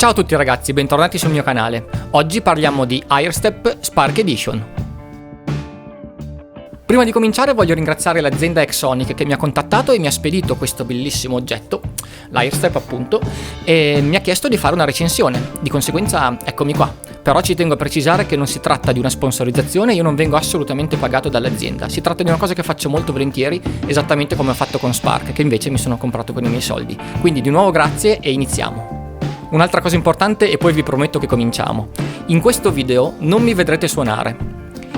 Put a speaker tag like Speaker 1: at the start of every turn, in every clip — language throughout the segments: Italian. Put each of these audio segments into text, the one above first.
Speaker 1: Ciao a tutti ragazzi, bentornati sul mio canale. Oggi parliamo di Airstep Spark Edition. Prima di cominciare voglio ringraziare l'azienda Exonic che mi ha contattato e mi ha spedito questo bellissimo oggetto, l'Airstep appunto, e mi ha chiesto di fare una recensione. Di conseguenza eccomi qua. Però ci tengo a precisare che non si tratta di una sponsorizzazione, io non vengo assolutamente pagato dall'azienda. Si tratta di una cosa che faccio molto volentieri, esattamente come ho fatto con Spark, che invece mi sono comprato con i miei soldi. Quindi di nuovo grazie e iniziamo. Un'altra cosa importante e poi vi prometto che cominciamo. In questo video non mi vedrete suonare.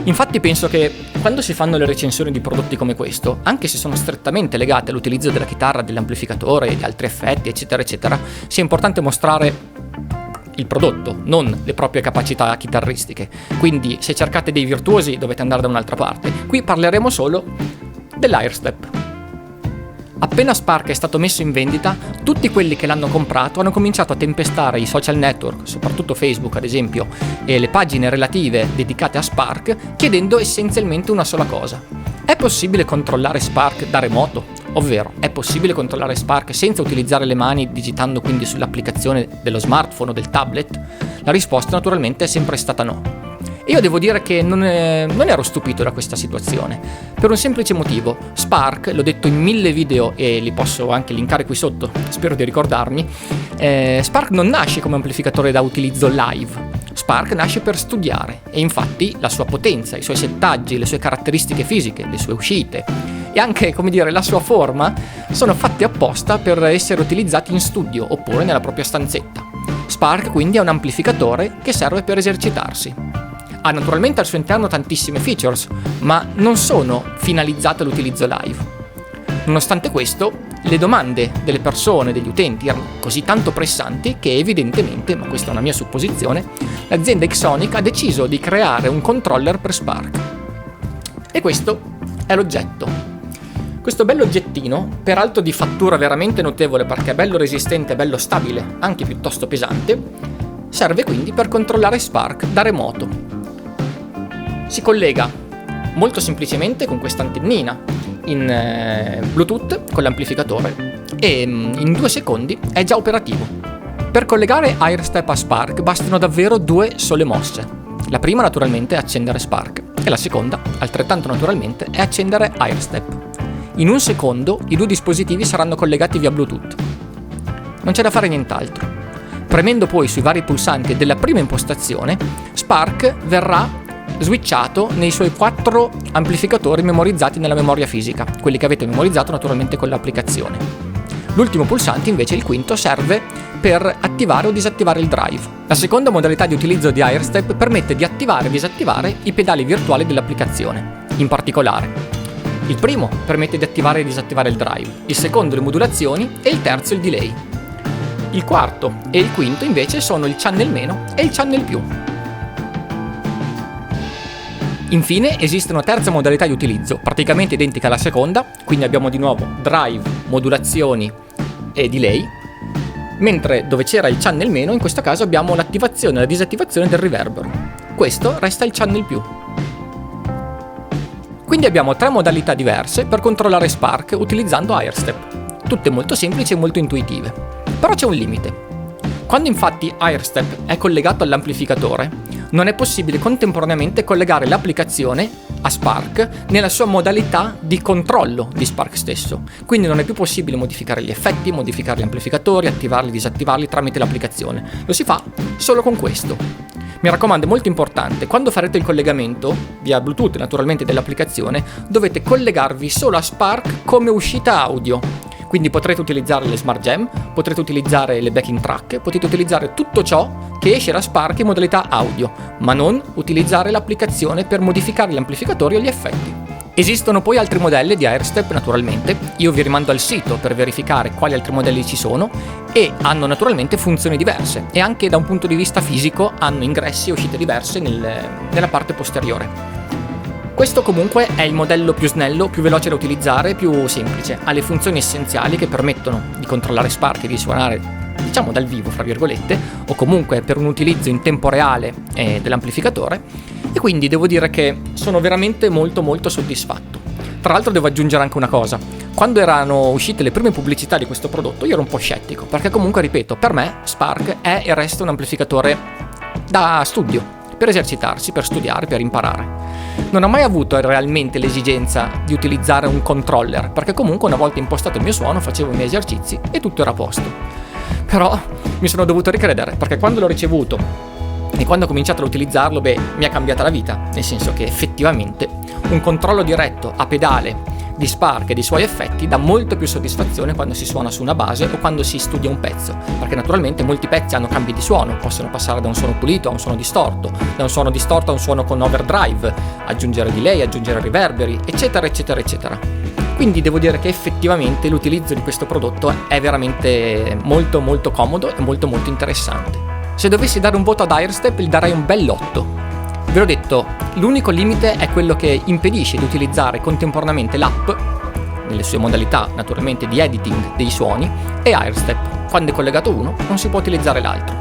Speaker 1: Infatti penso che quando si fanno le recensioni di prodotti come questo, anche se sono strettamente legate all'utilizzo della chitarra, dell'amplificatore e di altri effetti eccetera eccetera, sia importante mostrare il prodotto, non le proprie capacità chitarristiche. Quindi se cercate dei virtuosi dovete andare da un'altra parte. Qui parleremo solo dell'Airstep. Appena Spark è stato messo in vendita, tutti quelli che l'hanno comprato hanno cominciato a tempestare i social network, soprattutto Facebook ad esempio, e le pagine relative dedicate a Spark, chiedendo essenzialmente una sola cosa. È possibile controllare Spark da remoto? Ovvero, è possibile controllare Spark senza utilizzare le mani, digitando quindi sull'applicazione dello smartphone o del tablet? La risposta naturalmente è sempre stata no. Io devo dire che non ero stupito da questa situazione, per un semplice motivo. Spark, l'ho detto in 1000 video e li posso anche linkare qui sotto, spero di ricordarmi, Spark non nasce come amplificatore da utilizzo live. Spark nasce per studiare e infatti la sua potenza, i suoi settaggi, le sue caratteristiche fisiche, le sue uscite e anche, come dire, la sua forma sono fatti apposta per essere utilizzati in studio oppure nella propria stanzetta. Spark quindi è un amplificatore che serve per esercitarsi. Ha naturalmente al suo interno tantissime features, ma non sono finalizzate all'utilizzo live. Nonostante questo, le domande delle persone, degli utenti, erano così tanto pressanti che evidentemente, ma questa è una mia supposizione, l'azienda Exonic ha deciso di creare un controller per Spark. E questo è l'oggetto. Questo bello oggettino, peraltro di fattura veramente notevole perché è bello resistente e bello stabile, anche piuttosto pesante, serve quindi per controllare Spark da remoto. Si collega molto semplicemente con questa antennina in Bluetooth con l'amplificatore e in 2 secondi è già operativo. Per collegare Airstep a Spark bastano davvero 2 sole mosse. La prima naturalmente è accendere Spark e la seconda, altrettanto naturalmente, è accendere Airstep. In 1 secondo i 2 dispositivi saranno collegati via Bluetooth. Non c'è da fare nient'altro. Premendo poi sui vari pulsanti della prima impostazione, Spark verrà switchato nei suoi 4 amplificatori memorizzati nella memoria fisica, quelli che avete memorizzato naturalmente con l'applicazione. L'ultimo pulsante, invece il quinto, serve per attivare o disattivare il drive. La seconda modalità di utilizzo di Airstep permette di attivare e disattivare i pedali virtuali dell'applicazione. In particolare, il primo permette di attivare e disattivare il drive, il secondo le modulazioni e il terzo il delay. Il quarto e il quinto invece sono il channel meno e il channel più. Infine esiste una terza modalità di utilizzo, praticamente identica alla seconda, quindi abbiamo di nuovo drive, modulazioni e delay, mentre dove c'era il channel meno, in questo caso abbiamo l'attivazione e la disattivazione del riverbero. Questo resta il channel più. Quindi abbiamo 3 modalità diverse per controllare Spark utilizzando Airstep, tutte molto semplici e molto intuitive. Però c'è un limite. Quando infatti Airstep è collegato all'amplificatore, non è possibile contemporaneamente collegare l'applicazione a Spark nella sua modalità di controllo di Spark stesso. Quindi non è più possibile modificare gli effetti, modificare gli amplificatori, attivarli, disattivarli tramite l'applicazione. Lo si fa solo con questo. Mi raccomando, è molto importante, quando farete il collegamento, via Bluetooth naturalmente dell'applicazione, dovete collegarvi solo a Spark come uscita audio. Quindi potrete utilizzare le Smart Jam, potrete utilizzare le backing track, potete utilizzare tutto ciò che esce da Spark in modalità audio, ma non utilizzare l'applicazione per modificare gli amplificatori o gli effetti. Esistono poi altri modelli di Airstep naturalmente, io vi rimando al sito per verificare quali altri modelli ci sono e hanno naturalmente funzioni diverse e anche da un punto di vista fisico hanno ingressi e uscite diverse nella parte posteriore. Questo comunque è il modello più snello, più veloce da utilizzare, più semplice. Ha le funzioni essenziali che permettono di controllare Spark e di suonare, diciamo, dal vivo, fra virgolette, o comunque per un utilizzo in tempo reale dell'amplificatore, e quindi devo dire che sono veramente molto soddisfatto. Tra l'altro devo aggiungere anche una cosa: quando erano uscite le prime pubblicità di questo prodotto io ero un po' scettico, perché comunque, ripeto, per me Spark è e resta un amplificatore da studio, per esercitarsi, per studiare, per imparare. Non ho mai avuto realmente l'esigenza di utilizzare un controller, perché comunque una volta impostato il mio suono facevo i miei esercizi e tutto era a posto. Però mi sono dovuto ricredere, perché quando l'ho ricevuto e quando ho cominciato ad utilizzarlo, mi ha cambiata la vita, nel senso che effettivamente un controllo diretto a pedale di Spark e dei suoi effetti dà molto più soddisfazione quando si suona su una base o quando si studia un pezzo, perché naturalmente molti pezzi hanno cambi di suono, possono passare da un suono pulito a un suono distorto, da un suono distorto a un suono con overdrive, aggiungere delay, aggiungere riverberi, eccetera eccetera eccetera. Quindi devo dire che effettivamente l'utilizzo di questo prodotto è veramente molto molto comodo e molto molto interessante. Se dovessi dare un voto ad Airstep, gli darei un bell'8. Ve l'ho detto, l'unico limite è quello che impedisce di utilizzare contemporaneamente l'app, nelle sue modalità naturalmente di editing dei suoni, e Airstep. Quando è collegato uno non si può utilizzare l'altro.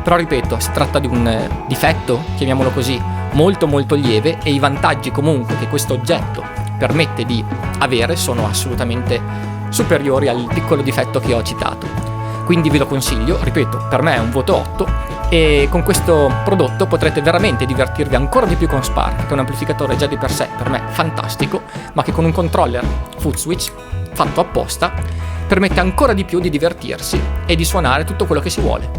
Speaker 1: Però ripeto, si tratta di un difetto, chiamiamolo così, molto molto lieve, e i vantaggi comunque che questo oggetto permette di avere sono assolutamente superiori al piccolo difetto che ho citato. Quindi ve lo consiglio, ripeto, per me è un voto 8, e con questo prodotto potrete veramente divertirvi ancora di più con Spark, che è un amplificatore già di per sé per me fantastico, ma che con un controller foot switch fatto apposta permette ancora di più di divertirsi e di suonare tutto quello che si vuole.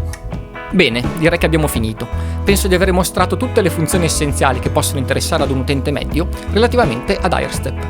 Speaker 1: Bene, direi che abbiamo finito. Penso di aver mostrato tutte le funzioni essenziali che possono interessare ad un utente medio relativamente ad Airstep.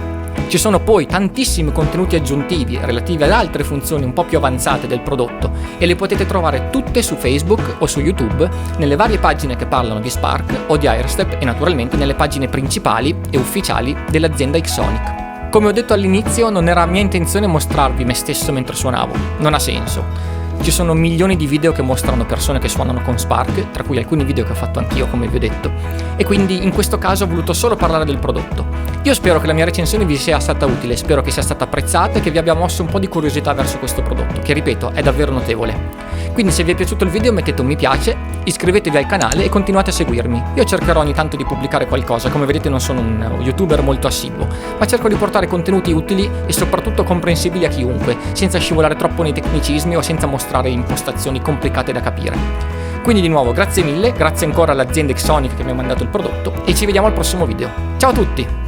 Speaker 1: Ci sono poi tantissimi contenuti aggiuntivi relativi ad altre funzioni un po' più avanzate del prodotto, e le potete trovare tutte su Facebook o su YouTube, nelle varie pagine che parlano di Spark o di Airstep, e naturalmente nelle pagine principali e ufficiali dell'azienda Xonic. Come ho detto all'inizio, non era mia intenzione mostrarvi me stesso mentre suonavo, non ha senso. Ci sono milioni di video che mostrano persone che suonano con Spark, tra cui alcuni video che ho fatto anch'io, come vi ho detto, e quindi in questo caso ho voluto solo parlare del prodotto. Io spero che la mia recensione vi sia stata utile, spero che sia stata apprezzata e che vi abbia mosso un po' di curiosità verso questo prodotto, che ripeto è davvero notevole. Quindi se vi è piaciuto il video mettete un mi piace, iscrivetevi al canale e continuate a seguirmi. Io cercherò ogni tanto di pubblicare qualcosa, come vedete non sono un youtuber molto assiduo, ma cerco di portare contenuti utili e soprattutto comprensibili a chiunque, senza scivolare troppo nei tecnicismi o senza mostrare impostazioni complicate da capire. Quindi di nuovo grazie mille, grazie ancora all'azienda Xonic che mi ha mandato il prodotto, e ci vediamo al prossimo video. Ciao a tutti!